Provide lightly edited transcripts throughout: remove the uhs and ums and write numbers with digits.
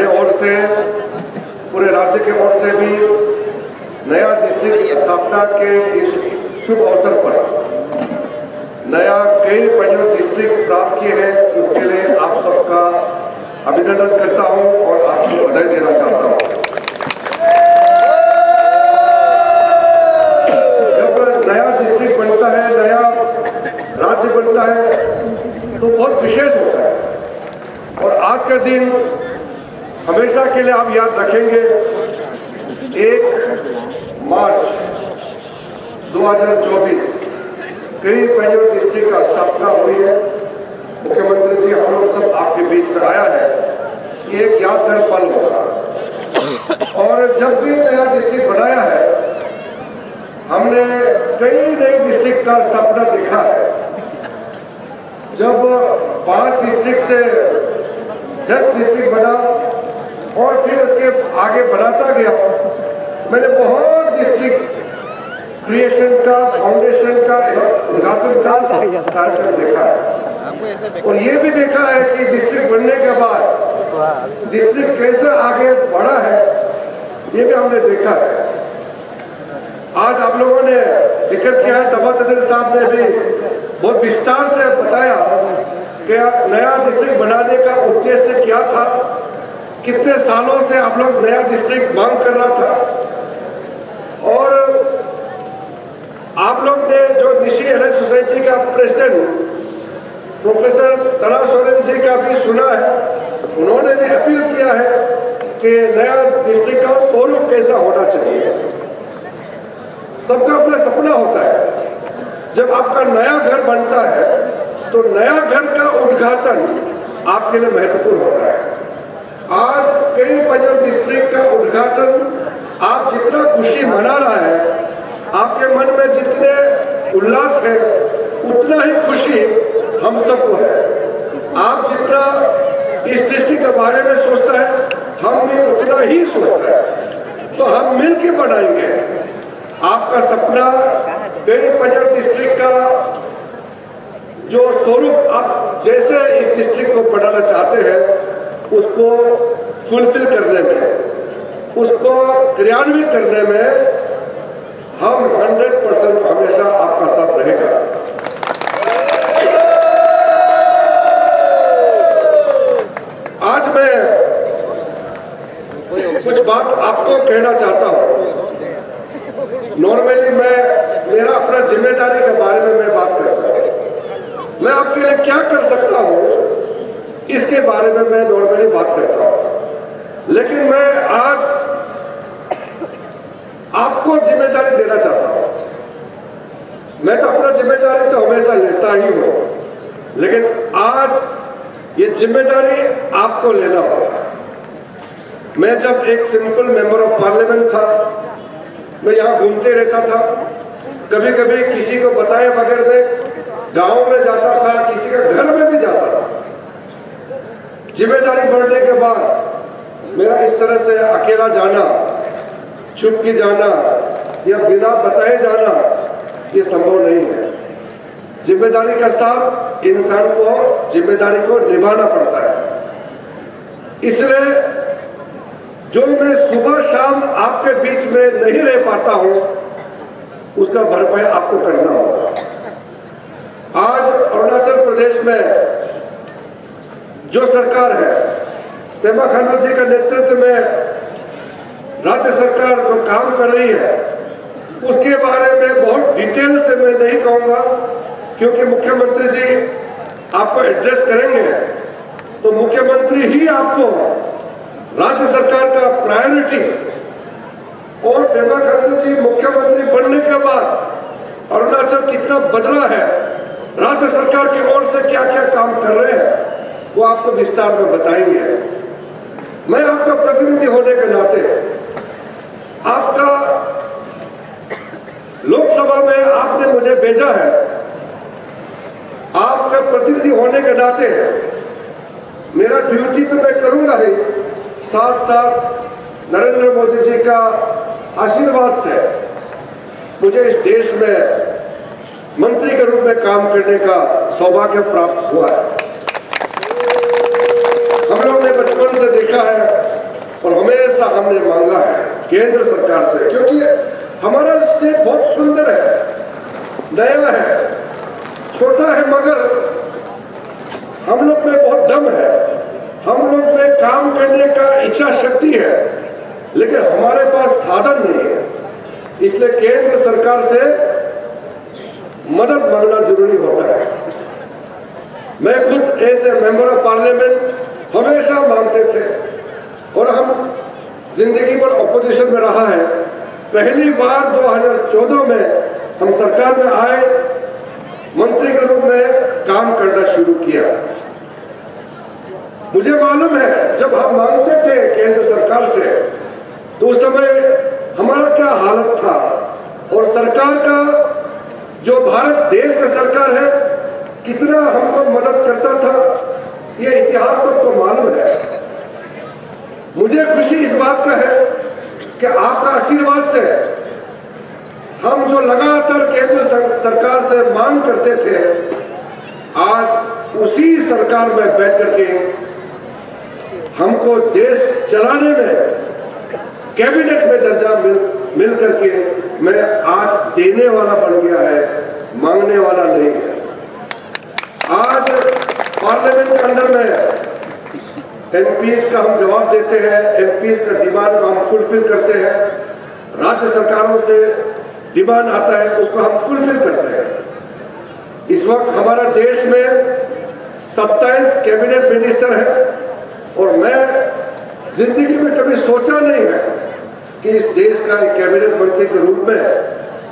मेरे ओर से, पूरे राज्य के ओर से भी नया डिस्ट्रिक्ट स्थापना के इस शुभ अवसर पर नया कई पंजाब डिस्ट्रिक्ट प्राप्त किए हैं, उसके लिए आप सबका अभिनंदन करता हूं और आपको बधाई देना चाहता हूं। जब नया डिस्ट्रिक्ट बनता है, नया राज्य बनता है तो बहुत विशेष होता है और आज का दिन हमेशा के लिए आप याद रखेंगे। 1 मार्च 2024 कई पंजाब डिस्ट्रिक्ट का स्थापना हुई है। मुख्यमंत्री जी हम लोग सब आपके बीच में आया है, ये एक यादगार पल होगा। और जब भी नया डिस्ट्रिक्ट बनाया है, हमने कई नए डिस्ट्रिक्ट का स्थापना देखा है। जब 5 डिस्ट्रिक्ट से 10 डिस्ट्रिक्ट बना और फिर उसके आगे बढ़ाता गया, मैंने बहुत डिस्ट्रिक्ट क्रिएशन का, फाउंडेशन का, उद्घाटन का कार्यक्रम देखा है और ये भी देखा है कि डिस्ट्रिक्ट बनने के बाद डिस्ट्रिक्ट कैसे आगे बढ़ा है, ये भी हमने देखा है। आज आप लोगों ने जिक्र किया है, दबा तदर साहब ने भी बहुत विस्तार से बताया कि नया डिस्ट्रिक्ट बनाने का उद्देश्य क्या था, कितने सालों से आप लोग नया डिस्ट्रिक्ट मांग कर रहा था। और आप लोग ने जो निशी एलाइड सोसाइटी का प्रेसिडेंट प्रोफेसर तला सोरेन जी का भी सुना है, उन्होंने भी अपील किया है कि नया डिस्ट्रिक्ट का स्वरूप कैसा होना चाहिए। सबका अपना सपना होता है। जब आपका नया घर बनता है तो नया घर का उद्घाटन आपके लिए महत्वपूर्ण होता है। आज कई पंजाब डिस्ट्रिक्ट का उद्घाटन आप जितना खुशी मना रहा है, आपके मन में जितने उल्लास है, उतना ही खुशी हम सबको है। आप जितना इस डिस्ट्रिक्ट के बारे में सोचता है, हम भी उतना ही सोचता है। तो हम मिलकर बनाएंगे आपका सपना। कई पंजाब डिस्ट्रिक्ट का जो स्वरूप आप जैसे इस डिस्ट्रिक्ट को बनाना चाहते हैं, उसको फुलफिल करने में, उसको क्रियान्वित करने में हम 100% हमेशा आपका साथ रहेगा। आज मैं कुछ बात आपको कहना चाहता हूं। नॉर्मली मेरा अपना जिम्मेदारी के बारे में मैं बात करता हूं। मैं आपके लिए क्या कर सकता हूं, इसके बारे में मैं नॉर्मली बात करता हूं, लेकिन मैं आज आपको जिम्मेदारी देना चाहता हूं। मैं तो अपना जिम्मेदारी तो हमेशा लेता ही हूं, लेकिन आज ये जिम्मेदारी आपको लेना होगा। मैं जब एक सिंपल मेंबर ऑफ पार्लियामेंट था, मैं यहाँ घूमते रहता था, कभी कभी किसी को बताए बगैर मैं गांव में जाता था, किसी के घर में भी जाता था। जिम्मेदारी बढ़ने के बाद मेरा इस तरह से अकेला जाना, चुप के जाना या बिना बताए जाना, ये संभव नहीं है। जिम्मेदारी का साथ इंसान को जिम्मेदारी को निभाना पड़ता है। इसलिए जो मैं सुबह शाम आपके बीच में नहीं रह पाता हूं, उसका भरपाई आपको करना होगा। आज अरुणाचल प्रदेश में जो सरकार है, पेमा खांडू जी के नेतृत्व में राज्य सरकार जो काम कर रही है, उसके बारे में बहुत डिटेल से मैं नहीं कहूंगा, क्योंकि मुख्यमंत्री जी आपको एड्रेस करेंगे तो मुख्यमंत्री ही आपको राज्य सरकार का प्रायोरिटीज और पेमा खांडू जी मुख्यमंत्री बनने के बाद अरुणाचल कितना बदला है, राज्य सरकार की ओर से क्या क्या काम कर रहे हैं, वो आपको विस्तार में बताएंगे। मैं आपका प्रतिनिधि होने के नाते, आपका लोकसभा में आपने मुझे भेजा है, आपका प्रतिनिधि होने के नाते मेरा ड्यूटी तो मैं करूंगा ही, साथ साथ नरेंद्र मोदी जी का आशीर्वाद से मुझे इस देश में मंत्री के रूप में काम करने का सौभाग्य प्राप्त हुआ है। हम लोग ने बचपन से देखा है हमने मांगा है केंद्र सरकार से, क्योंकि हमारा स्टेट बहुत सुंदर है, नया है, छोटा है, मगर हम लोग में बहुत दम है, हम लोग में काम करने का इच्छा शक्ति है, लेकिन हमारे पास साधन नहीं है। इसलिए केंद्र सरकार से मदद मांगना जरूरी होता है। मैं खुद as a member of parliament हमेशा मांगते थे और हम जिंदगी भर ऑपोजिशन में रहा है। पहली बार 2014 में हम सरकार में आए, मंत्री के रूप में काम करना शुरू किया। मुझे मालूम है जब हम मांगते थे केंद्र सरकार से तो उस समय हमारा क्या हालत था, और सरकार का जो भारत देश का सरकार है कितना हमको मदद करता था, ये इतिहास सबको मालूम है। मुझे खुशी इस बात का है कि आपका आशीर्वाद से हम जो लगातार केंद्र सरकार से मांग करते थे, आज उसी सरकार में बैठ करके हमको देश चलाने में कैबिनेट में दर्जा मिल करके मैं आज देने वाला बन गया है, मांगने वाला नहीं है। आज पार्लियामेंट के अंदर में एमपीज का हम जवाब देते हैं, एमपीज का डिमांड को हम फुलफिल करते हैं, राज्य सरकारों से डिमांड आता है उसको हम फुलफिल करते हैं। इस वक्त हमारा देश में 27 कैबिनेट मिनिस्टर है और मैं जिंदगी में कभी सोचा नहीं है कि इस देश का एक कैबिनेट मंत्री के रूप में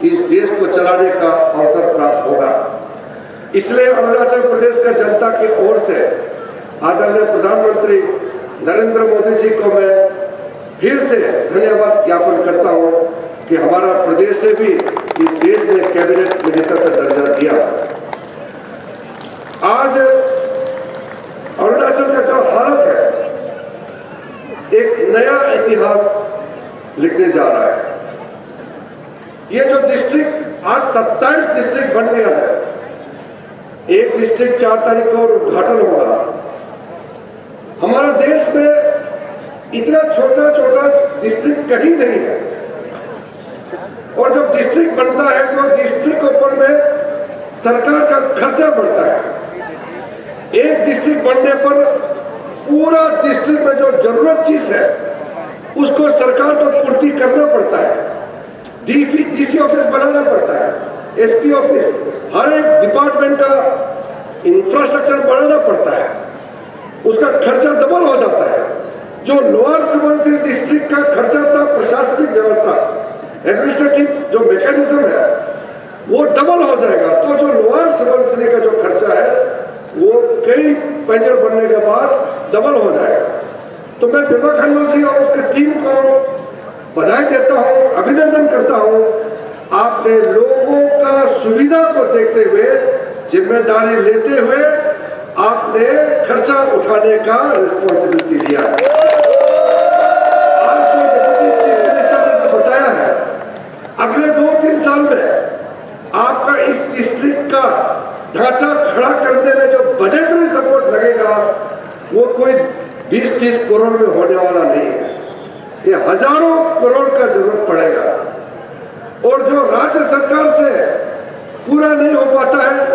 इस देश को चलाने का अवसर प्राप्त होगा। इसलिए अरुणाचल प्रदेश का जनता की ओर से आदरणीय प्रधानमंत्री नरेंद्र मोदी जी को मैं फिर से धन्यवाद ज्ञापन करता हूं कि हमारा प्रदेश से भी इस देश ने कैबिनेट मिनिस्टर का दर्जा दिया। आज अरुणाचल का जो हालत है एक नया इतिहास लिखने जा रहा है। ये जो डिस्ट्रिक्ट आज 27 डिस्ट्रिक्ट बन गया है, एक डिस्ट्रिक्ट 4 तारीख को उद्घाटन होगा। हमारा देश में इतना छोटा छोटा डिस्ट्रिक्ट कहीं नहीं है, और जब डिस्ट्रिक्ट बनता है तो डिस्ट्रिक्ट के ऊपर में सरकार का खर्चा बढ़ता है। एक डिस्ट्रिक्ट बनने पर पूरा डिस्ट्रिक्ट में जो जरूरत चीज है उसको सरकार को पूर्ति करना पड़ता है। डीसी ऑफिस बनाना पड़ता है, एसपी ऑफिस, हर एक डिपार्टमेंट का इंफ्रास्ट्रक्चर बनाना पड़ता है, उसका खर्चा डबल हो जाता है। जो लोअर सुबनसिरी डिस्ट्रिक्ट का खर्चा था, प्रशासनिक व्यवस्था, एडमिनिस्ट्रेटिव जो मैकेनिज्म है वो डबल हो जाएगा। तो जो लोअर सुबनसिरी का जो खर्चा है वो कई पैंजर बनने के बाद डबल हो जाएगा। तो मैं पेमा खांडू जी और उसकी टीम को बधाई देता हूं, अभिनंदन करता हूं। आपने लोगों का सुविधा को देखते हुए, जिम्मेदारी लेते हुए आपने खर्चा उठाने का रिस्पॉन्सिबिलिटी लिया। आज जो डिप्टी चीफ मिनिस्टर ने जो बताया है, अगले 2-3 साल में आपका इस डिस्ट्रिक्ट का ढांचा खड़ा करने में जो बजटरी सपोर्ट लगेगा वो कोई 20-30 करोड़ में होने वाला नहीं है, ये हजारों करोड़ का जरूरत पड़ेगा। और जो राज्य सरकार से पूरा नहीं हो पाता है,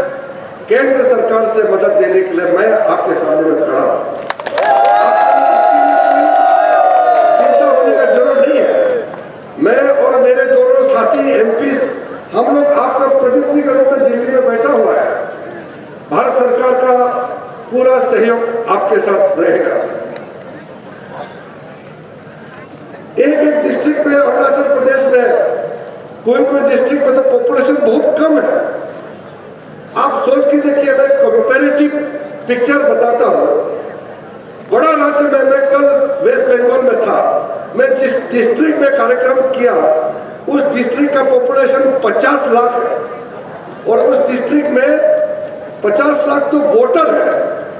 केंद्र सरकार से मदद देने के लिए मैं आपके सामने में खड़ा हूं। चिंता होने का जरूरत नहीं है। मैं और मेरे दोनों साथी एमपी हम लोग आपका प्रतिनिधि के रूप में दिल्ली में बैठा हुआ है। भारत सरकार का पूरा सहयोग आपके साथ रहेगा। एक डिस्ट्रिक्ट में अरुणाचल प्रदेश में कोई डिस्ट्रिक्ट में तो पॉपुलेशन बहुत कम है। आप सोच के देखिए, मैं कंपैरेटिव पिक्चर बताता हूं। बड़ा राज्य में मैं कल वेस्ट बंगाल में था, मैं जिस डिस्ट्रिक्ट में कार्यक्रम किया उस डिस्ट्रिक्ट का पॉपुलेशन 50 लाख है, और उस डिस्ट्रिक्ट में 50 लाख तो वोटर है।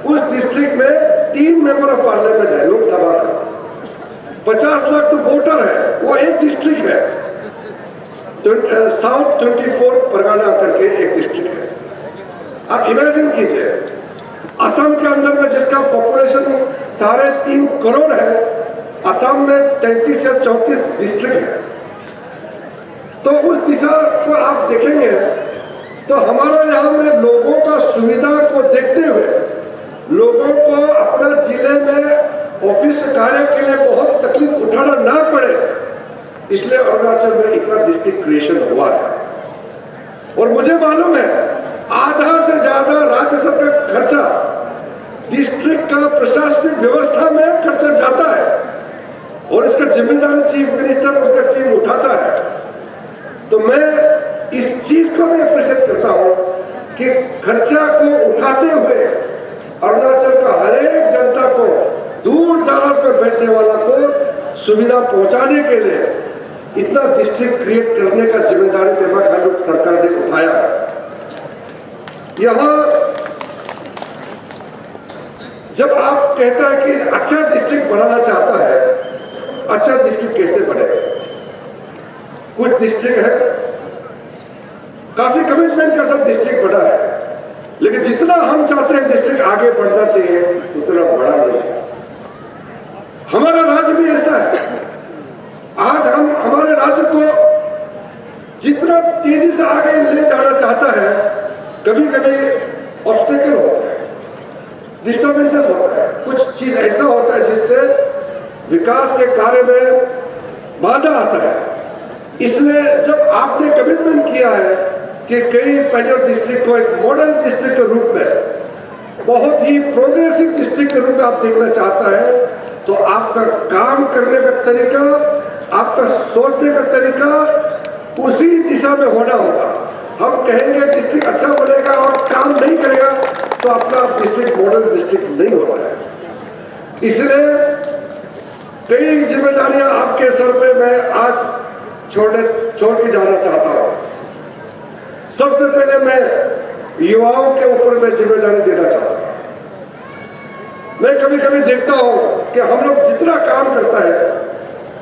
उस डिस्ट्रिक्ट में 3 मेंबर ऑफ पार्लियामेंट है, लोकसभा का। 50 लाख तो वोटर है, वो एक डिस्ट्रिक्ट है। साउथ 24 परगना करके एक डिस्ट्रिक्ट है। आप इमेजिन कीजिए, असम के अंदर में जिसका पॉपुलेशन 3.5 करोड़ है, असम में 33 या 34 डिस्ट्रिक्ट है। तो उस दिशा को आप देखेंगे तो हमारा यहाँ में लोगों का सुविधा को देखते हुए लोगों को अपना जिले में ऑफिस कार्य के लिए बहुत तकलीफ उठाना ना पड़े, इसलिए अरुणाचल में इतना डिस्ट्रिक्ट क्रिएशन हुआ है। और मुझे मालूम है आधा से ज्यादा राज्य सरकार खर्चा डिस्ट्रिक्ट का प्रशासनिक व्यवस्था में खर्चा जाता है और इसका जिम्मेदारी चीफ मिनिस्टर और उसका टीम उठाता है। तो मैं इस चीज को भी अप्रिशिएट करता हूं कि खर्चा को उठाते हुए अरुणाचल का हर एक जनता को, दूर दराज पर बैठने वाला को सुविधा पहुंचाने के लिए इतना डिस्ट्रिक्ट क्रिएट करने का जिम्मेदारी पेमा खांडू सरकार ने उठाया है। यहां जब आप कहता है कि अच्छा डिस्ट्रिक्ट बनाना चाहता है, अच्छा डिस्ट्रिक्ट कैसे बनेगा? कुछ डिस्ट्रिक्ट है काफी कमिटमेंट के साथ डिस्ट्रिक्ट बना है, लेकिन जितना हम चाहते हैं डिस्ट्रिक्ट आगे बढ़ना चाहिए उतना बड़ा नहीं है। हमारा राज्य भी ऐसा है। आज हम हमारे राज्य को जितना तेजी से आगे ले जाना चाहता है, कभी कभी ऑब्स्टेकल होता है, डिस्टर्बेंसेस होता है, कुछ चीज ऐसा होता है जिससे विकास के कार्य में बाधा आता है। इसलिए जब आपने कमिटमेंट किया है कि कई पैनल डिस्ट्रिक्ट को एक मॉडल डिस्ट्रिक्ट के रूप में, बहुत ही प्रोग्रेसिव डिस्ट्रिक्ट के रूप में आप देखना चाहता है, तो आपका काम करने का तरीका, आपका सोचने का तरीका उसी दिशा में होना होगा। हम कहेंगे डिस्ट्रिक्ट अच्छा बनेगा और काम नहीं करेगा तो अपना डिस्ट्रिक्ट मॉडल डिस्ट्रिक्ट नहीं होता है। इसलिए कई जिम्मेदारियां आपके सर पे मैं आज छोड़ के जाना चाहता हूं। सबसे पहले मैं युवाओं के ऊपर मैं जिम्मेदारी देना चाहता हूं। मैं कभी कभी देखता हूं कि हम लोग जितना काम करता है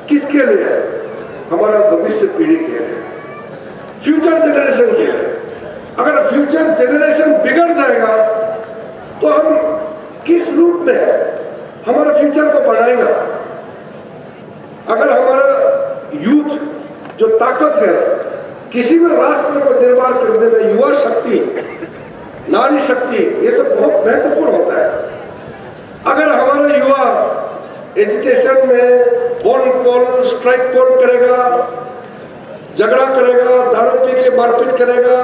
किसके लिए? हमारा भविष्य पीढ़ी के लिए, फ्यूचर जनरेशन के लिए। अगर फ्यूचर जनरेशन बिगड़ जाएगा तो हम किस रूप में हमारा फ्यूचर को बढ़ाएगा? अगर हमारा यूथ जो ताकत है किसी भी राष्ट्र को निर्माण करने में, युवा शक्ति, नारी शक्ति, ये सब बहुत महत्वपूर्ण होता है। अगर हमारा युवा एजुकेशन में बोल कॉल, स्ट्राइक कॉल करेगा, झगड़ा करेगा, दारू पी के मारपीट करेगा,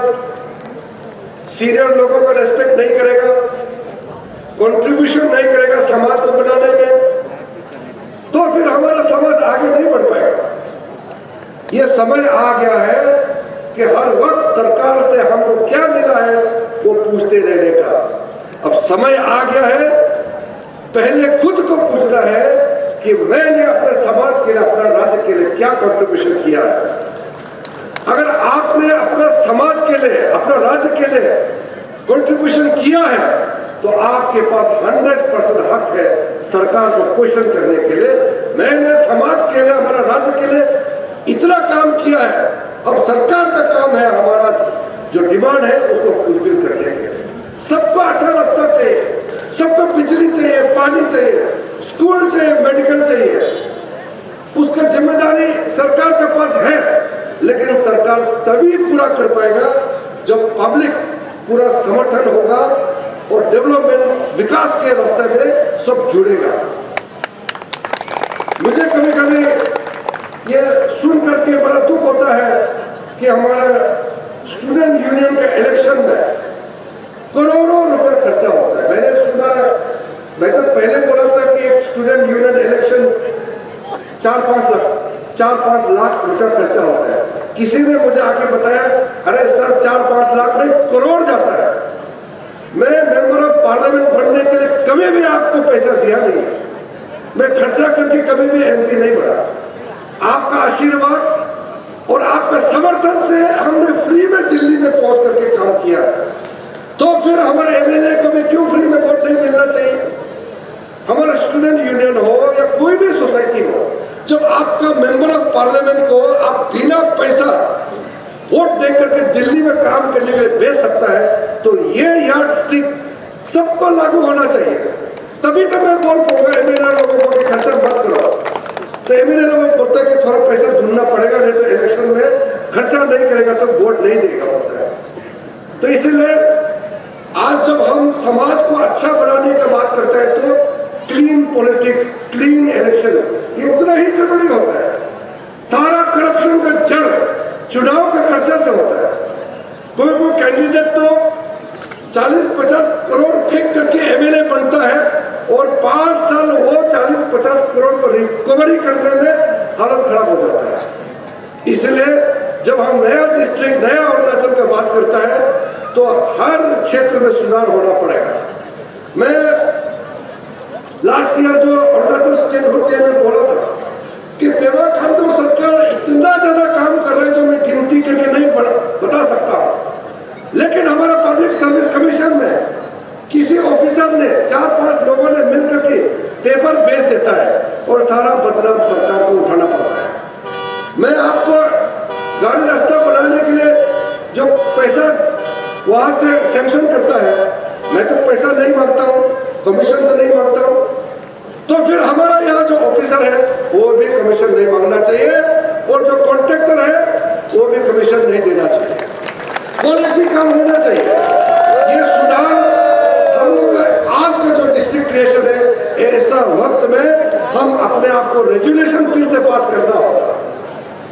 सीनियर लोगों का रेस्पेक्ट नहीं करेगा, कंट्रीब्यूशन नहीं करेगा समाज को बनाने में, तो फिर हमारा समाज आगे नहीं बढ़ पाएगा। ये समय आ गया है कि हर वक्त सरकार से हमको क्या मिला है वो पूछते रहने का। अब समय आ गया है पहले खुद को पूछना है कि मैंने अपने समाज के लिए, अपना राज्य के लिए क्या कंट्रीब्यूशन किया है। अगर आपने अपना समाज के लिए, अपना राज्य के लिए कंट्रीब्यूशन किया है तो आपके पास 100% हक है सरकार को क्वेश्चन करने के लिए। मैंने समाज के लिए, हमारा राज्य के लिए इतना काम किया है, अब सरकार का काम है हमारा जो डिमांड है उसको फुलफिल करने के लिए। सबको अच्छा रास्ता चाहिए, सबको बिजली चाहिए, पानी चाहिए, स्कूल चाहिए, मेडिकल चाहिए, उसका जिम्मेदारी सरकार के पास है। लेकिन सरकार तभी पूरा कर पाएगा जब पब्लिक पूरा समर्थन होगा और डेवलपमेंट, विकास के रास्ते में सब जुड़ेगा। मुझे कभी कभी ये सुन करके बड़ा दुख होता है कि हमारा स्टूडेंट यूनियन के इलेक्शन में करोड़ों रुपए खर्चा होता है। मैंने सुना, मैं तो पहले बोला था कि एक स्टूडेंट यूनियन इलेक्शन 4-5 लाख रुपया खर्चा होता है। किसी ने मुझे आके बताया अरे सर 4-5 लाख नहीं, करोड़ जाता है। मैं मेंबर ऑफ पार्लियामेंट बनने के लिए कभी भी आपको पैसा दिया नहीं है, मैं खर्चा करके कभी भी एमपी नहीं बना। आपका आशीर्वाद और आपका समर्थन से हमने फ्री में दिल्ली में पहुंच करके काम किया। तो फिर हमारे एमएलए को भी क्यों फ्री में वोट नहीं मिलना चाहिए? हमारा स्टूडेंट यूनियन हो या कोई भी सोसाइटी हो, जब आपका मेंबर ऑफ पार्लियामेंट को आप बिना पैसा वोट दे करके दिल्ली में काम करने के लिए भेज सकता है, तो ये यार्ड स्टिक सबको लागू होना चाहिए। तभी तो मैं बोल पाऊंगा एमएलए लोगों को खर्चा मत करो। थोड़ा पैसा ढूंढना पड़ेगा, नहीं तो इलेक्शन में खर्चा नहीं करेगा तो वोट नहीं देगा होता है। तो इसलिए आज जब हम समाज को अच्छा बनाने की बात करते हैं तो क्लीन पॉलिटिक्स, क्लीन इलेक्शन ये उतना ही जरूरी होता है। सारा करप्शन का जड़ चुनाव के खर्चा से होता है। कोई कैंडिडेट तो 40-50 करोड़ फेंक करके एमएलए बनता है और 5 साल वो 40-50 करोड़ को रिकवरी करने में हालत खराब हो जाता है। इसलिए जब हम नया डिस्ट्रिक्ट, नया अरुणाचल का बात करता है तो हर क्षेत्र में सुधार होना पड़ेगा। मैं लास्ट ईयर जो अरुणाचल स्टेट होते में बोला था कि पेमा खांडू सरकार इतना ज्यादा काम कर रहे हैं जो मैं गिनती करके नहीं बता सकता, लेकिन हमारा पब्लिक सर्विस कमीशन में किसी ऑफिसर ने 4-5 लोगों ने मिलकर के पेपर बेच देता है और सारा बदनाम सरकार को उठाना पड़ता है। मैं आपको गाड़ी रास्ता बनाने के लिए जो पैसा वहां से सैंक्शन करता है, मैं तो पैसा नहीं मांगता हूँ, कमीशन तो नहीं मांगता हूँ, तो फिर हमारा यहाँ जो ऑफिसर है वो भी कमीशन नहीं मांगना चाहिए और जो कॉन्ट्रैक्टर है वो भी कमीशन नहीं देना चाहिए। क्वालिटी काम होना चाहिए। ये सुधार हम लोग का आज का जो डिस्ट्रिक्ट क्रिएशन है, ऐसा वक्त में हम अपने आप को रेजुलेशन फिर से पास करना होगा।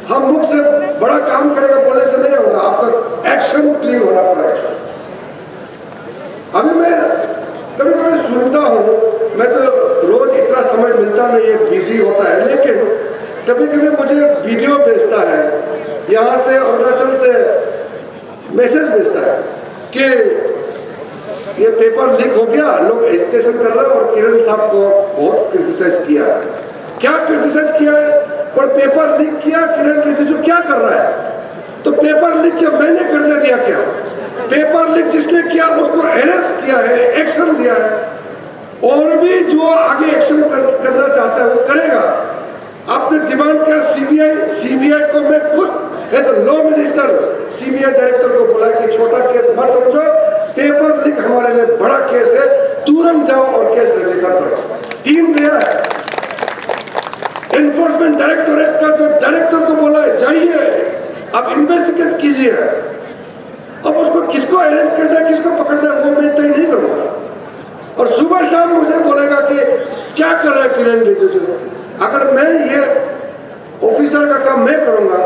हम मुख से बड़ा काम करेगा बोले से नहीं होगा, आपका एक्शन क्लीन होना पड़ेगा। अभी मैं कभी कभी सुनता हूँ, मैं तो रोज इतना समय मिलता नहीं है, बिजी होता है, लेकिन कभी कभी मुझे वीडियो भेजता है, यहाँ से अरुणाचल से मैसेज भेजता है कि ये पेपर लीक हो गया, लोग एजिटेशन कर रहे हैं और किरण साहब को बहुत क्रिटिसाइज किया है। क्या क्रिटिसाइज किया है? और पेपर लीक किया, किरण रिजिजू क्या कर रहा है? तो पेपर लीक किया मैंने करने दिया क्या? पेपर लीक जिसने किया उसको अरेस्ट किया है, एक्शन लिया है, और भी जो आगे एक्शन करना चाहता है वो करेगा। आपने डिमांड किया सीबीआई को मैं खुद as law minister CBI director को बोला कि छोटा केस मत समझो, पेपर लीक हमारे लिए बड़ा केस है, तुरंत जाओ और केस रजिस्टर करो। टीम गया है, एनफोर्समेंट डायरेक्टोरेट का जो डायरेक्टर को बोला है जाइए आप इन्वेस्टिगेट कीजिए, अब उसको किसको अरेस्ट करना है, किसको पकड़ना है वो मैं तय नहीं करूंगा। और सुबह शाम मुझे बोलेगा कि क्या कर रहा है किरण रिजिजू। अगर मैं ये ऑफिसर का काम मैं करूंगा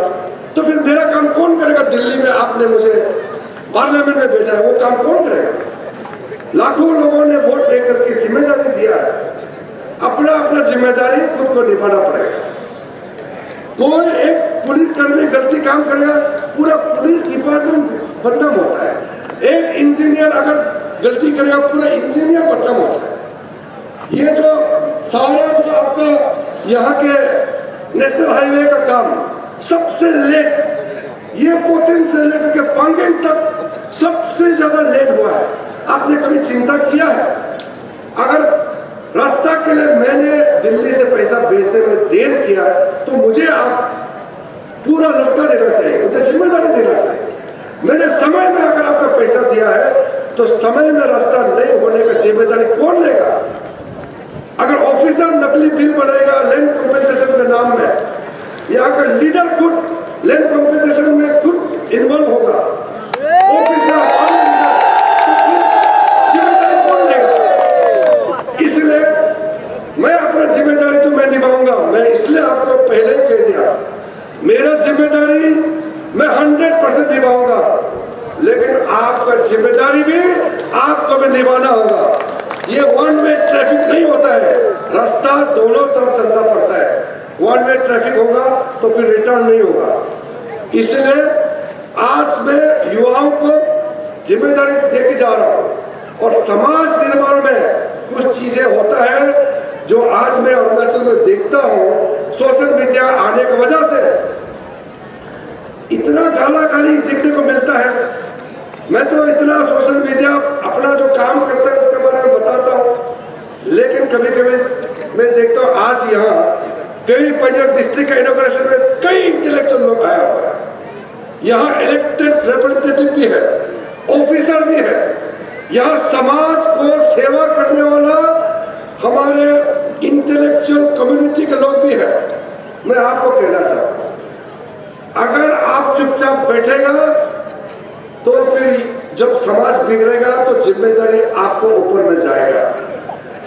तो फिर मेरा काम कौन करेगा? दिल्ली में आपने मुझे पार्लियामेंट में भेजा है, वो काम कौन करेगा? लाखों लोगों ने वोट देकर के जिम्मेदारी दिया है, अपना अपना जिम्मेदारी खुद को निभाना पड़ेगा। कोई एक पुलिस कर्मी गलती काम करेगा, पूरा पुलिस डिपार्टमेंट बदनाम होता है। एक इंजीनियर अगर गलती करेगा, पूरा इंजीनियर बदनाम होता है। ये जो सारा जो आपका यहाँ के नेशनल हाईवे का काम सबसे लेट, ये पोतेन से लेकर के पांगेंग तक सबसे ज्यादा लेट हुआ है। आपने कभी चिंता किया है? अगर रास्ता के लिए मैंने दिल्ली से पैसा भेजने में देर किया है तो मुझे आप पूरा लड़का देना चाहिए, मुझे जिम्मेदारी देना चाहिए। मैंने समय में अगर आपका पैसा दिया है तो समय में रास्ता नहीं होने का जिम्मेदारी कौन लेगा? अगर ऑफिसर नकली बिल बनाएगा लैंड कॉम्पेंसेशन के नाम में, यहाँ का लीडर खुद लैंड कॉम्पेंसेशन में खुद इन्वॉल्व होगा, ऑफिसर जिम्मेदारी कौन लेगा? इसलिए मैं अपना जिम्मेदारी तो मैं निभाऊंगा। मैं इसलिए आपको पहले ही कह दिया, मेरा जिम्मेदारी मैं 100% निभाऊंगा, लेकिन आपका जिम्मेदारी भी आपको भी निभाना होगा। ये वन वे ट्रैफिक नहीं होता है, रास्ता दोनों तरफ चलना पड़ता है। वन वे ट्रैफिक होगा तो फिर रिटर्न नहीं होगा। इसलिए आज मैं युवाओं को जिम्मेदारी देके जा रहा हूँ और समाज निर्माण में कुछ चीजें होता है जो आज मैं अरुणाचल में देखता हूँ। सोशल मीडिया आने की वजह से इतना गाला गाली देखने को मिलता है। मैं तो इतना सोशल मीडिया अपना जो काम करता है उसके बारे में बताता हूँ, लेकिन कभी कभी मैं देखता हूँ आज यहाँ कई पंजाब डिस्ट्रिक्ट का इनॉग्रेशन में कई इंटेलेक्चुअल लोग आया हुआ है। यहाँ इलेक्टेड रिप्रेजेंटेटिव भी है, ऑफिसर भी है, यहाँ समाज को सेवा करने वाला हमारे इंटेलेक्चुअल कम्युनिटी के लोग भी है। मैं आपको कहना चाहता हूं, अगर आप चुपचाप बैठेगा तो फिर जब समाज बिगड़ेगा तो जिम्मेदारी आपको ऊपर में जाएगा।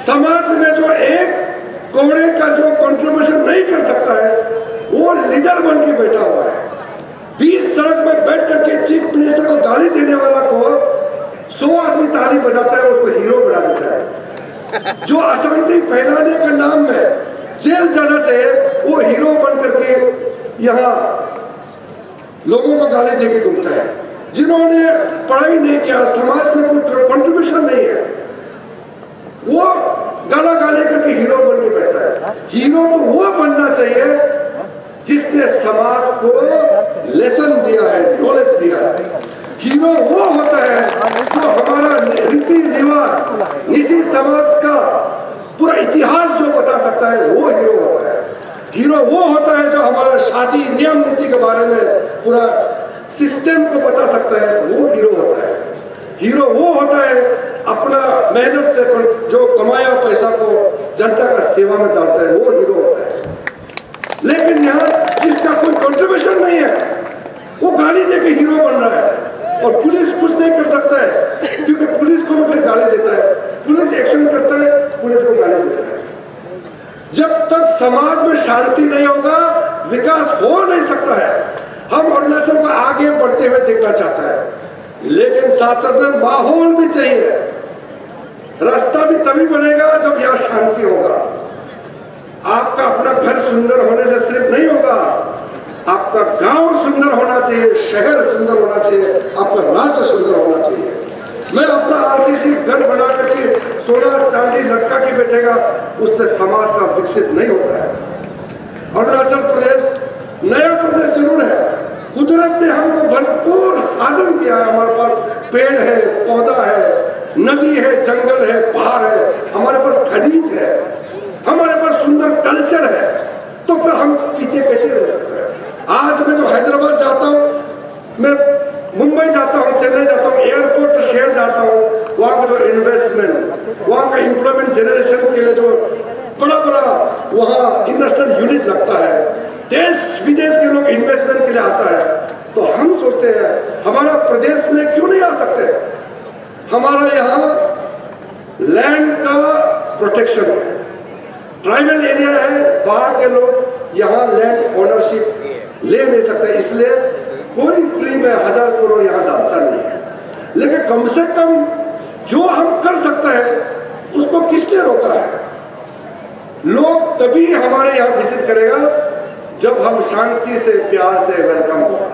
समाज में जो एक कोड़े का जो कंट्रीब्यूशन नहीं कर सकता है वो लीडर बन के बैठा हुआ है। 20 सड़क में बैठ करके चीफ मिनिस्टर को गाली देने वाला को 100 आदमी ताली बजाता है, उसको हीरो बना देता है। जो अशांति फैलाने के नाम में जेल जाना चाहिए वो हीरो बन करके यहाँ लोगों को गाली देके घूमता है। जिन्होंने पढ़ाई नहीं किया, समाज में कोई कंट्रीब्यूशन नहीं है, वो गाला गाली करके हीरो बन के बैठता है। हीरो तो वो बनना चाहिए जिसने समाज को लेसन दिया है, नॉलेज दिया है। हीरो वो होता है जो हमारा रीति रिवाज, इसी समाज का पूरा इतिहास जो बता सकता है, वो हीरो होता है। हीरो वो होता है जो हमारा शादी नियम नीति के बारे में पूरा सिस्टम को बता सकता है, वो हीरो होता है। हीरो वो होता है अपना मेहनत से जो कमाया पैसा को जनता का सेवा में डालता है, वो हीरो होता है। लेकिन यहाँ जिसका कोई कंट्रीब्यूशन नहीं है वो गाली देके हीरो बन रहा है, और पुलिस कुछ नहीं कर सकता है क्योंकि पुलिस को फिर गाली देता है, पुलिस एक्शन करता है, पुलिस को गाली देता है। जब तक समाज में शांति नहीं होगा विकास हो नहीं सकता है। हम अरुणाचल को आगे बढ़ते हुए देखना चाहता है, लेकिन साथ साथ में माहौल भी चाहिए। रास्ता भी तभी बनेगा जब यहाँ शांति होगा। आपका अपना घर सुंदर होने से सिर्फ नहीं होगा, आपका गांव सुंदर होना चाहिए, शहर सुंदर होना चाहिए, आपका राज्य सुंदर होना चाहिए। मैं अपना आरसीसी घर बना करके सोना चांदी लटका के बैठेगा, उससे समाज का विकसित नहीं होता है। अरुणाचल प्रदेश नया प्रदेश जरूर है, कुदरत ने हमको भरपूर साधन दिया है। हमारे पास पेड़ है, पौधा है, नदी है, जंगल है, पहाड़ है, हमारे पास खनिज है, हमारे पास सुंदर कल्चर है, तो फिर हम पीछे कैसे रह सकते हैं। आज मैं जो हैदराबाद जाता हूँ, मैं मुंबई जाता हूँ, चेन्नई जाता हूँ, एयरपोर्ट से शहर जाता हूँ, वहाँ का जो इन्वेस्टमेंट, वहाँ का एम्प्लॉयमेंट जनरेशन के लिए जो बड़ा बड़ा वहाँ इंडस्ट्रियल यूनिट लगता है, देश विदेश के लोग इन्वेस्टमेंट के लिए आता है, तो हम सोचते हैं हमारा प्रदेश में क्यों नहीं आ सकते। हमारा यहाँ लैंड का प्रोटेक्शन है, ट्राइबल एरिया है, बाहर के लोग यहाँ लैंड ओनरशिप ले नहीं सकते, इसलिए कोई फ्री में 1000 करोड़ यहाँ डालता नहीं है। लेकिन कम से कम जो हम कर सकते हैं उसको किसने रोका है। लोग तभी हमारे यहाँ विजिट करेगा जब हम शांति से प्यार से वेलकम होगा।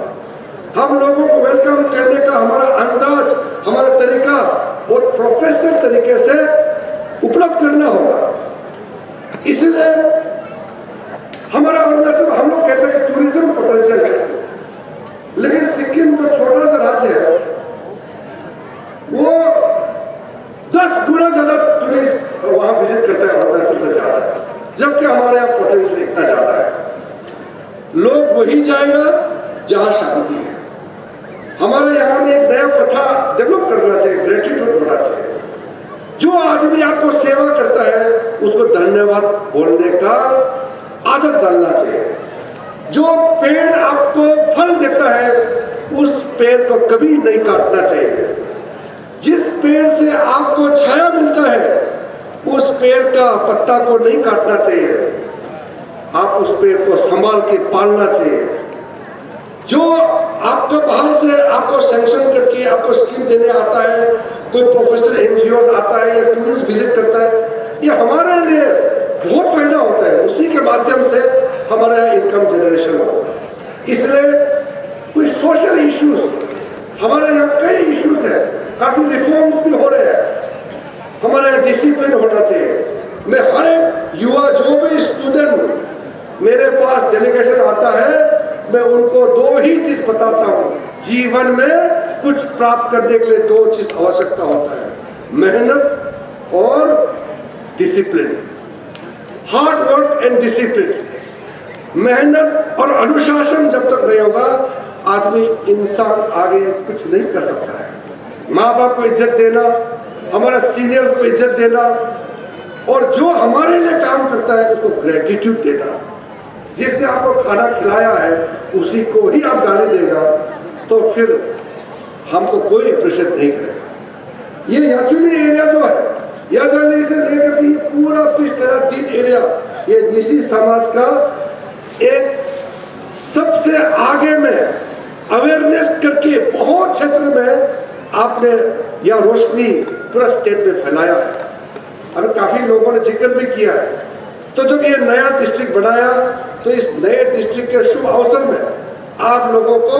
हम लोगों को वेलकम करने का हमारा अंदाज, हमारा तरीका बहुत प्रोफेशनल तरीके से उपलब्ध करना होगा। इसलिए हमारा अरुणाचल, हम लोग कहते हैं कि टूरिज्म पोटेंशियल है, लेकिन सिक्किम जो छोटा सा राज्य है वो 10 गुना ज्यादा टूरिस्ट वहां विजिट करता है अरुणाचल से ज्यादा, जबकि हमारे यहाँ पोटेंशियल इतना ज्यादा है। लोग वही जाएगा जहां शांति है। हमारे यहाँ में एक नया प्रथा डेवलप करना चाहिए, ग्रेटिट्यूड होना चाहिए। जो आदमी आपको सेवा करता है उसको धन्यवाद बोलने का आदत डालना चाहिए। जो पेड़ आपको फल देता है उस पेड़ को कभी नहीं काटना चाहिए। जिस पेड़ से आपको छाया मिलता है उस पेड़ का पत्ता को नहीं काटना चाहिए, आप उस पेड़ को संभाल के पालना चाहिए। जो आपको बाहर से आपको सैंक्शन करके आपको स्कीम देने आता है, कोई प्रोफेशनल एनजीओ आता है या टूरिस्ट विजिट करता है, ये हमारे लिए बहुत फायदा होता है। उसी के माध्यम से हमारा इनकम जनरेशन होगा। इसलिए कोई सोशल इश्यूज, हमारे यहाँ कई इश्यूज है, काफी रिफॉर्म्स भी हो रहे हैं। हमारे यहाँ डिसिप्लिन होना चाहिए। मैं हर एक युवा, जो भी स्टूडेंट मेरे पास डेलीगेशन आता है, मैं उनको 2 ही चीज बताता हूँ। जीवन में कुछ प्राप्त करने के लिए 2 चीज आवश्यकता होता है, मेहनत और discipline. Hard work and discipline. मेहनत और अनुशासन जब तक नहीं होगा आदमी, इंसान आगे कुछ नहीं कर सकता है। माँ बाप को इज्जत देना, हमारे सीनियर्स को इज्जत देना, और जो हमारे लिए काम करता है उसको ग्रेटिट्यूड देना, जिसने आपको खाना खिलाया है उसी को ही आप गाली देगा तो फिर हमको कोई अप्रिशिएट नहीं करेगा। ये याचुली एरिया जो है, याचुली से लेकर भी पूरा पिछला 3 एरिया, ये निशी समाज का एक सबसे आगे में अवेयरनेस करके बहुत क्षेत्र में आपने यह रोशनी पूरा स्टेट में फैलाया है। अभी काफी लोगों ने जिक्र भी किया है। तो जब ये नया डिस्ट्रिक्ट बनाया तो इस नए डिस्ट्रिक्ट के शुभ अवसर में आप लोगों को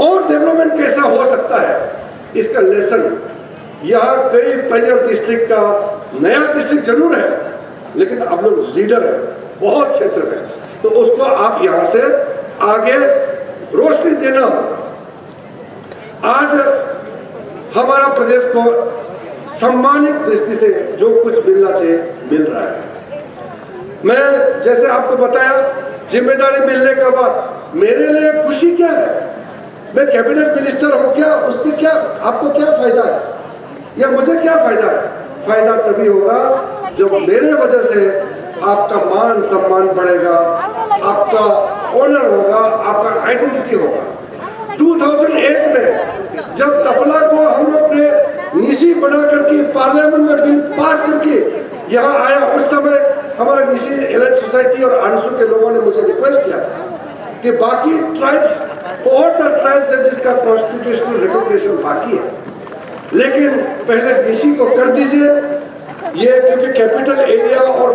और डेवलपमेंट कैसा हो सकता है इसका लेसन, यहाँ कई पंजाब डिस्ट्रिक्ट का नया डिस्ट्रिक्ट जरूर है लेकिन आप लोग लीडर है बहुत क्षेत्र में, तो उसको आप यहाँ से आगे रोशनी देना हो। आज हमारा प्रदेश को सम्मानित दृष्टि से जो कुछ मिलना चाहिए मिल रहा है। मैं जैसे आपको बताया जिम्मेदारी मिलने के बाद मेरे लिए खुशी क्या है, मैं कैबिनेट मिनिस्टर हूं, क्या उससे क्या आपको क्या फायदा है या मुझे क्या फायदा है? फायदा तभी होगा जब मेरे वजह से आपका मान सम्मान बढ़ेगा, आपका ऑनर होगा, आपका आइडेंटिटी होगा। 2001 में जब तपला को हम लोग ने निशी बना करके पार्लियामेंट में बिल पास करके यहाँ आया, उस समय हमारे निशी एलाइट सोसाइटी और आंसू के लोगों ने मुझे रिक्वेस्ट किया कि बाकी ट्राइब्स, बहुत सारे ट्राइब्स है जिसका कॉन्स्टिट्यूशनल रिकॉग्निशन बाकी है, लेकिन पहले निशी को कर दीजिए। ये क्योंकि कैपिटल एरिया और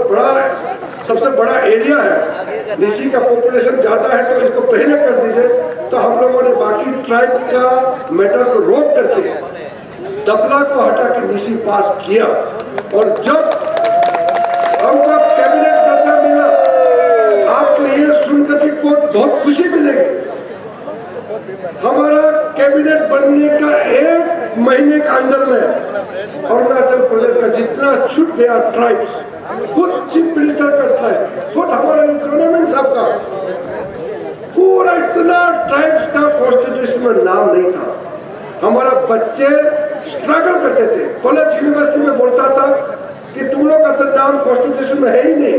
सबसे बड़ा एरिया है, निशी का पॉपुलेशन ज्यादा है, तो इसको पहले कर दीजिए। तो हम लोगों ने बाकी ट्राइब का मैटर को रोक करके तपला को हटा के निशी पास किया। और जब हमको कैबिनेट दर्जा मिला, आपको ये सुनकर के बहुत खुशी मिलेगी। हमारा कैबिनेट बनने का 1 महीने के अंदर में अरुणाचल प्रदेश का जितना छूट गया ट्राइब्स, खुद चीफ मिनिस्टर का ट्राइब, खुद हमारा गवर्नमेंट साहब का, पूरा इतना ट्राइब्स का कॉन्स्टिट्यूशन में नाम नहीं था। हमारा बच्चे स्ट्रगल करते थे, कॉलेज यूनिवर्सिटी में बोलता था कि तुम लोग का तो नाम कॉन्स्टिट्यूशन में है ही नहीं,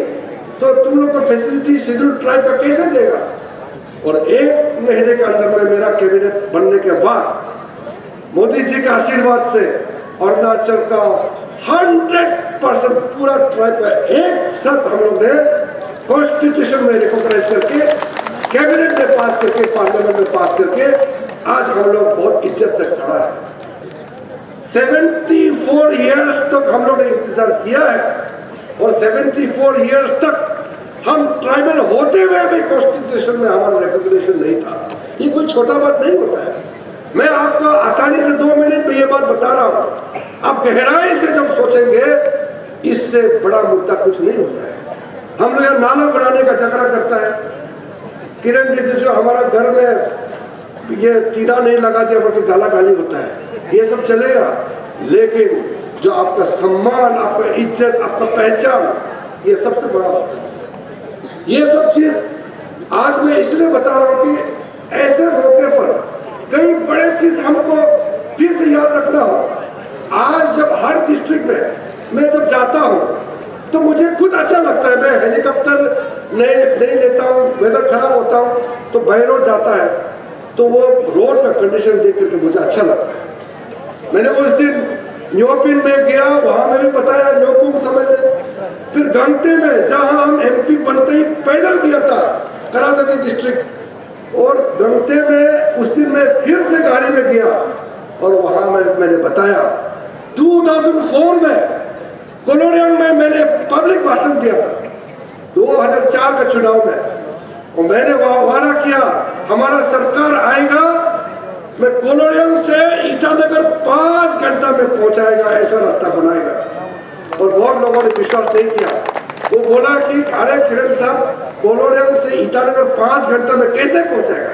तो तुम लोग को फैसिलिटी शेड्यूल ट्राइब का कैसे देगा? और 1 महीने के अंदर में मेरा कैबिनेट बनने के बाद मोदी जी के आशीर्वाद से अरुणाचल का 100% पूरा ट्राइब का एक साथ हम लोग ने कॉन्स्टिट्यूशन में रिकॉग्नाइज करके, कैबिनेट में पास करके, पार्लियामेंट में पास करके आज हम लोग बहुत इज्जत से खड़ा है। 74 इयर्स तक हम लोग ने इंतजार किया है और 74 इयर्स तक हम ट्राइबल होते हुए भी कॉन्स्टिट्यूशन में हमारा रिकॉग्निशन नहीं था। ये कोई छोटा बात नहीं होता है। मैं आपको आसानी से 2 मिनट में ये बात बता रहा हूं, आप गहराई से जब सोचेंगे इससे बड़ा मुद्दा कुछ नहीं होता है। हम लोग यहाँ नाला बनाने का झगड़ा करता है, किरण रिजिजू हमारा घर में ये टीना नहीं लगा दिया बल्कि गाला गाली होता है, ये सब चलेगा, लेकिन जो आपका सम्मान, आपका इज्जत, आपका पहचान, ये सबसे बड़ा होता है। ये सब चीज आज मैं इसलिए बता रहा हूं कि ऐसे मौके पर कई बड़े चीज हमको फिर से याद रखना हो। आज जब हर डिस्ट्रिक्ट में मैं जब जाता हूं तो मुझे खुद अच्छा लगता है। मैं हेलीकॉप्टर नहीं लेता हूं, वेदर खराब होता हूं तो बाई रोड जाता है तो वो रोड का कंडीशन देख करके मुझे अच्छा लगता है। मैंने उस दिन न्योपिन में गया, वहां में भी बताया न्योकुम समय में, फिर गंगते में जहां हम एमपी बनते ही पैदल किया था करादती डिस्ट्रिक्ट, और गंगते में उस दिन मैं फिर से गाड़ी में गया और वहां मैंने बताया 2004 में कोलोरियम में मैंने पब्लिक भाषण दिया था 2004 के चुनाव में, और मैंने वादा किया हमारा सरकार आएगा, मैं कोलोरियम से ईटानगर 5 घंटा में पहुंचाएगा, ऐसा रास्ता बनाएगा। और बहुत लोगों ने विश्वास नहीं किया। वो बोला कि अरे किरण साहब, कोलोरियम से ईटानगर 5 घंटा में कैसे पहुंचाएगा?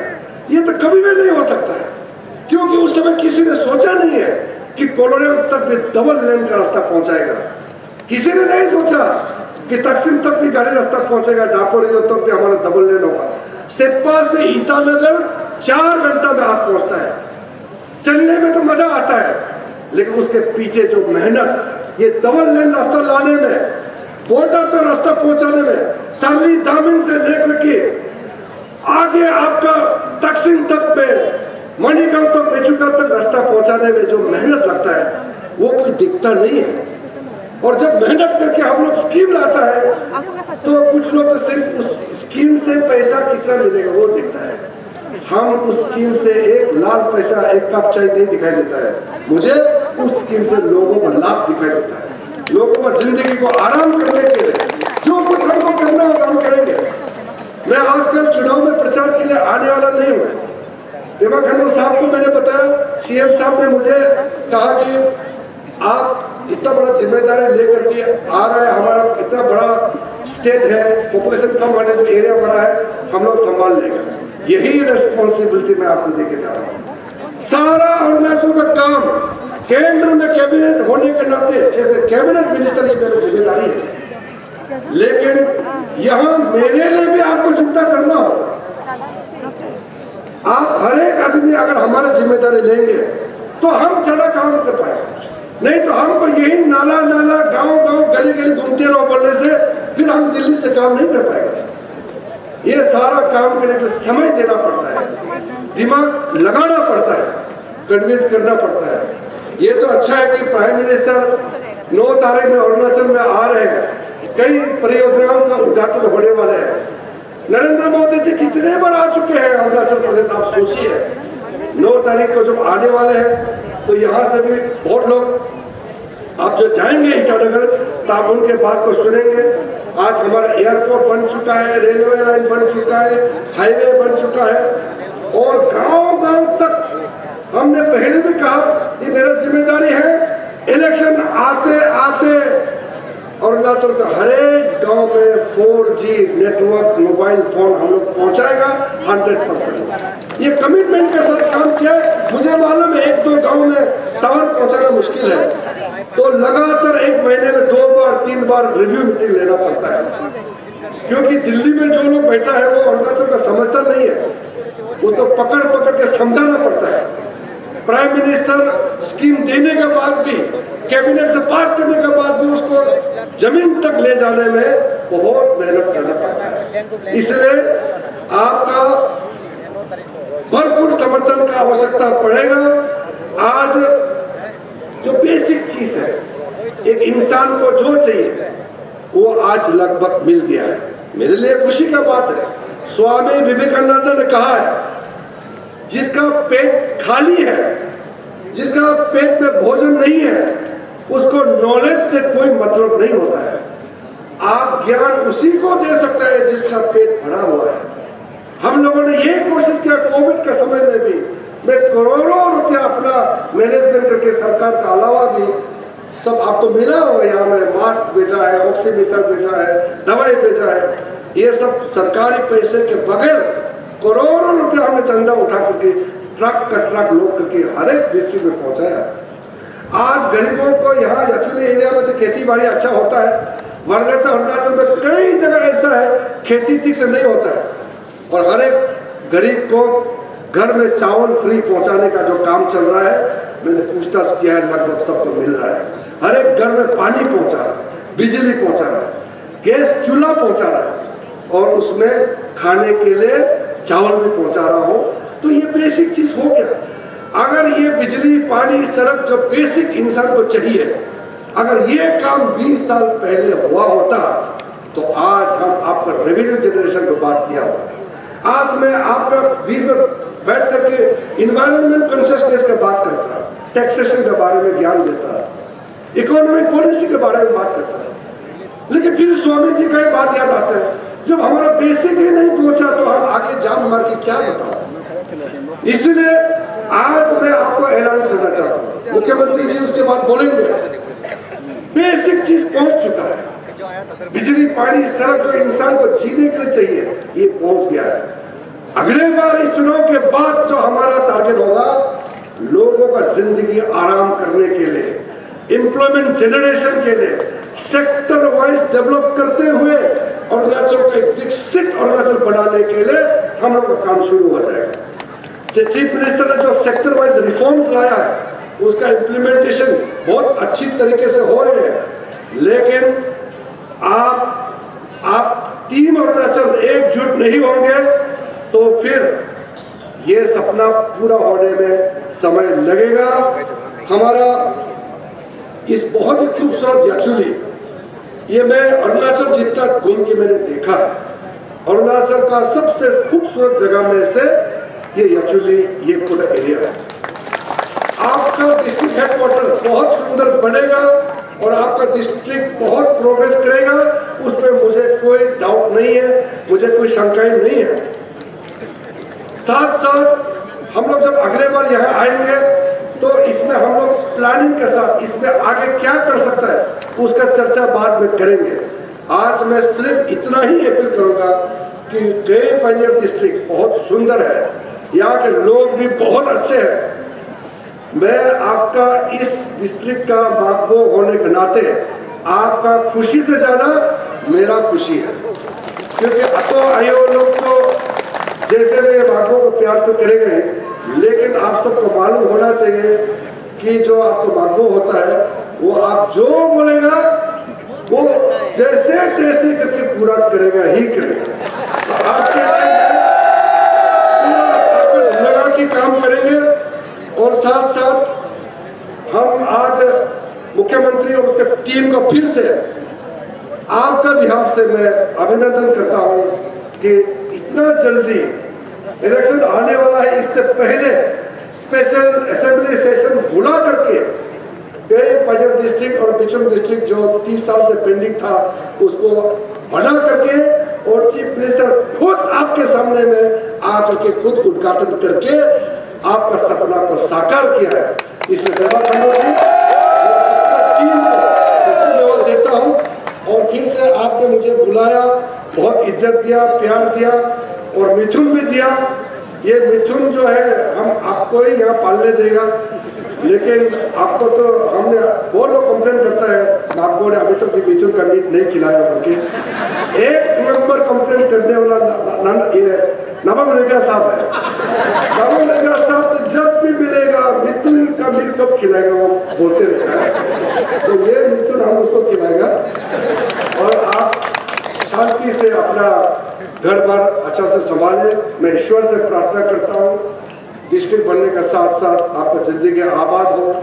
ये तो कभी भी नहीं हो सकता है, क्योंकि उस समय किसी ने सोचा नहीं है कि कोलोरियम तक भी डबल लेन का रास्ता पहुंचाएगा। किसी ने नहीं सोचा कि तकसीम तक भी गाड़ी रास्ता पहुंचेगा, दापोरिजो तक भी हमारा डबल लेन होगा। सेप्पा से ईटानगर 4 घंटा में आप पहुंचता है। चलने में तो मजा आता है, लेकिन उसके पीछे जो मेहनत, ये डबल लेन रास्ता लाने में बॉर्डर तक रास्ता पहुंचाने में, सरली दामिन से लेकर के आगे आपका दक्षिण तक में मणिगांव तक मेचुका तक रास्ता पहुंचाने में जो मेहनत लगता है वो कोई दिखता नहीं है। और जब मेहनत करके हम लोग स्कीम लाता है तो कुछ लोग तो सिर्फ उस स्कीम से पैसा कितना मिलेगा वो दिखता है। हम उस स्कीम से एक लाख पैसा एक कप चाय नहीं दिखाई देता है, मुझे उस स्कीम से लोगों का लाभ दिखाई देता है। लोगों को जिंदगी को आराम करने के लिए जो कुछ हमको करना होगा हम करेंगे। मैं आजकल चुनाव में प्रचार के लिए आने वाला नहीं हूँ। पेमा खांडू साहब को मैंने बताया, सीएम साहब ने मुझे कहा कि आप इतना बड़ा जिम्मेदारी लेकर के आ रहा है, हमारा इतना बड़ा स्टेट है, पॉपुलेशन कम होने से एरिया बड़ा है, हम लोग संभाल लेंगे। यही रेस्पॉन्सिबिलिटी मैं आपको देके जा रहा हूँ। सारा अरुणाचल का काम केंद्र में कैबिनेट होने के नाते ऐसे कैबिनेट मिनिस्टर की मेरी जिम्मेदारी है, लेकिन यहाँ मेरे लिए भी आपको चिंता करना होगा। आप हर एक आदमी अगर हमारा जिम्मेदारी लेंगे तो हम ज्यादा काम कर पाएंगे, नहीं तो हमको यही नाला नाला गांव गांव गली गली घूमते रहो बोलने से फिर हम दिल्ली से काम नहीं कर पाएंगे। ये सारा काम करने के लिए समय देना पड़ता है, दिमाग लगाना पड़ता है, कन्विंस करना पड़ता है। ये तो अच्छा है कि प्राइम मिनिस्टर 9 तारीख में अरुणाचल में आ रहे हैं, कई परियोजनाओं का उद्घाटन होने वाला है। नरेंद्र मोदी जी कितने बार आ चुके हैं अरुणाचल प्रदेश, आप सोचिए 9 तारीख को जब आने वाले हैं तो यहाँ से भी बहुत लोग आप जो जाएंगे ईटानगर तो आप उनके बात को सुनेंगे। आज हमारा एयरपोर्ट बन चुका है, रेलवे लाइन बन चुका है, हाईवे बन चुका है और गांव-गांव तक हमने पहले भी कहा कि मेरा जिम्मेदारी है इलेक्शन आते आते अरुणाचल का हर एक गांव में 4G नेटवर्क मोबाइल फोन हम लोग पहुंचाएगा 100%। ये कमिटमेंट के साथ काम किया है। मुझे मालूम है 1-2 गांव में टावर पहुंचाना मुश्किल है, तो लगातार 1 महीने में 2 बार 3 बार रिव्यू मीटिंग लेना पड़ता है, क्योंकि दिल्ली में जो लोग बैठा है वो अरुणाचल का समझता नहीं है, वो तो पकड़ पकड़ के समझाना पड़ता है। प्राइम मिनिस्टर स्कीम देने के बाद भी, कैबिनेट से पास करने के बाद भी उसको जमीन तक ले जाने में बहुत मेहनत करना पड़ता है। इसलिए आपका भरपूर समर्थन का आवश्यकता पड़ेगा। आज जो बेसिक चीज है एक इंसान को जो चाहिए वो आज लगभग मिल गया है। मेरे लिए खुशी का बात है, स्वामी विवेकानंद ने कहा है जिसका पेट खाली है, जिसका पेट में भोजन नहीं है, उसको नॉलेज से कोई मतलब नहीं होता है। आप ज्ञान उसी को दे सकते हैं जिसका पेट भरा हुआ है। हम लोगों ने ये कोशिश किया कोविड के समय में भी, मैं करोड़ों रुपया अपना मैनेजमेंट करके सरकार का अलावा भी सब आपको मिला होगा। यहाँ में मास्क भेजा है, ऑक्सीमीटर भेजा है, दवाई भेजा है, ये सब सरकारी पैसे के बगैर करोड़ों रुपया हमने चंदा उठा करके ट्रक का ट्रक लोड करके हर एक डिस्ट्रिक्ट में पहुंचाया। आज गरीबों को यहाँ एक्चुअली एरिया में तो खेती बाड़ी अच्छा होता है, वरना अरुणाचल में कई जगह ऐसा है खेती ठीक से नहीं होता है, और हर एक गरीब को घर में चावल फ्री पहुंचाने का जो काम चल रहा है, मैंने पूछताछ किया है, लगभग सबको मिल रहा है। हर एक घर में पानी पहुंचा रहा है, बिजली पहुंचा रहा है, गैस चूल्हा पहुंचा रहा है और उसमें खाने के लिए चावल भी पहुंचा रहा हो, तो ये बेसिक चीज हो गया। अगर ये बिजली पानी सड़क जो बेसिक इंसान को चाहिए, अगर ये काम 20 साल पहले हुआ होता तो आज हम आपका रेवेन्यू जनरेशन को बात किया होता। आज मैं आपका बीच में बैठ करके इन्वायरमेंट कॉन्शियसनेस की बात करता, टैक्सेशन के बारे में ज्ञान देता, इकोनॉमिक पॉलिसी के बारे में बात करता, लेकिन फिर स्वामी जी का बात याद आता है, जब हमारा बेसिक ही नहीं पहुंचा तो हम आगे जान मार के क्या बताओ। इसलिए आज मैं आपको ऐलान करना चाहता हूँ, मुख्यमंत्री जी उसके बाद बोलेंगे, बेसिक चीज पहुंच चुका है, बिजली पानी सड़क जो इंसान को जीने के लिए चाहिए ये पहुंच गया है। अगले बार इस चुनाव के बाद जो हमारा टारगेट होगा, लोगों का जिंदगी आराम करने के लिए, एम्प्लॉयमेंट जनरेशन के लिए, सेक्टर वाइज डेवलप करते हुए अरुणाचल को एक विकसित अरुणाचल बनाने के लिए हम लोग का काम शुरू हो जाएगा। चीफ मिनिस्टर ने जो सेक्टर वाइज रिफॉर्म्स लाया है उसका इम्प्लीमेंटेशन बहुत अच्छी तरीके से हो रहे हैं, लेकिन आप टीम अरुणाचल एकजुट नहीं होंगे तो फिर ये सपना पूरा होने में समय लगेगा। हमारा इस बहुत ही खूबसूरत याचुली, ये मैं अरुणाचल जितना घूम के मैंने देखा, अरुणाचल का सबसे खूबसूरत जगह में से ये याचुली, ये पूरा एरिया है। आपका डिस्ट्रिक्ट हेडक्वार्टर बहुत सुंदर बनेगा और आपका डिस्ट्रिक्ट बहुत प्रोग्रेस करेगा, उसमें मुझे कोई डाउट नहीं है, मुझे कोई शंकाएं नहीं है। साथ साथ हम लोग जब अगले बार यहाँ आएंगे तो इसमें हम लोग प्लानिंग के साथ इसमें आगे क्या कर सकता है उसका चर्चा बाद में करेंगे। आज मैं सिर्फ इतना ही अपील करूंगा कि गए पंजाब डिस्ट्रिक्ट बहुत सुंदर है, यहाँ के लोग भी बहुत अच्छे हैं। मैं आपका इस डिस्ट्रिक्ट का मागो होने के नाते आपका खुशी से ज्यादा मेरा खुशी है, क्योंकि अतो आयो लोग तो जैसे वे मागो को प्यार तो करेंगे, लेकिन आप सबको मालूम होना चाहिए कि जो आपको मागो होता है वो आप जो बोलेगा वो जैसे तैसे करके पूरा करेगा ही करेगा। आपके पूरा लगा कि काम करेंगे। और साथ साथ हम आज मुख्यमंत्री और उसके टीम को फिर से आपका बिहाफ से मैं अभिनंदन करता हूं कि इतना जल्दी इलेक्शन आने वाला है, इससे पहले स्पेशल असेंबली सेशन बुला करके पंजाब डिस्ट्रिक्ट और बिचुम डिस्ट्रिक्ट जो 30 साल से पेंडिंग था उसको बना करके और चीफ मिनिस्टर खुद आपके सामने में आकर के खुद उद्घाटन करके आपका सपना को साकार किया है। इसमें टीम को धन्यवाद देता हूं। और फिर से आपने मुझे बुलाया, बहुत इज्जत दिया, प्यार दिया और मिथुन भी दिया। ये मिथुन जो है हम आपको ही यहाँ पालने देगा, लेकिन आपको तो हमने बहुत लोग कंप्लेन करता है आपको ने अभी तक मिथुन का मीट नहीं खिलाया करके। एक नंबर कंप्लेन करने वाला नवम रेगा साहब है। नवम रेगा साहब तो जब भी मिलेगा मिथुन का मीट कब खिलाएगा वो बोलते रहता है, तो ये मिथुन हम उसको खिलाएगा। और आप शांति से अपना घर बार अच्छा से संभाले। मैं ईश्वर से प्रार्थना करता हूँ डिस्ट्रिक्ट बनने का साथ साथ आपका जिंदगी आबाद हो,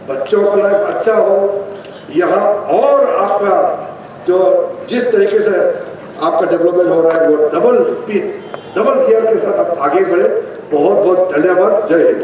बच्चों का लाइफ अच्छा हो यहाँ, और आपका जो जिस तरीके से आपका डेवलपमेंट हो रहा है वो डबल स्पीड डबल गियर के साथ आप आगे बढ़े। बहुत बहुत धन्यवाद। जय हिंद।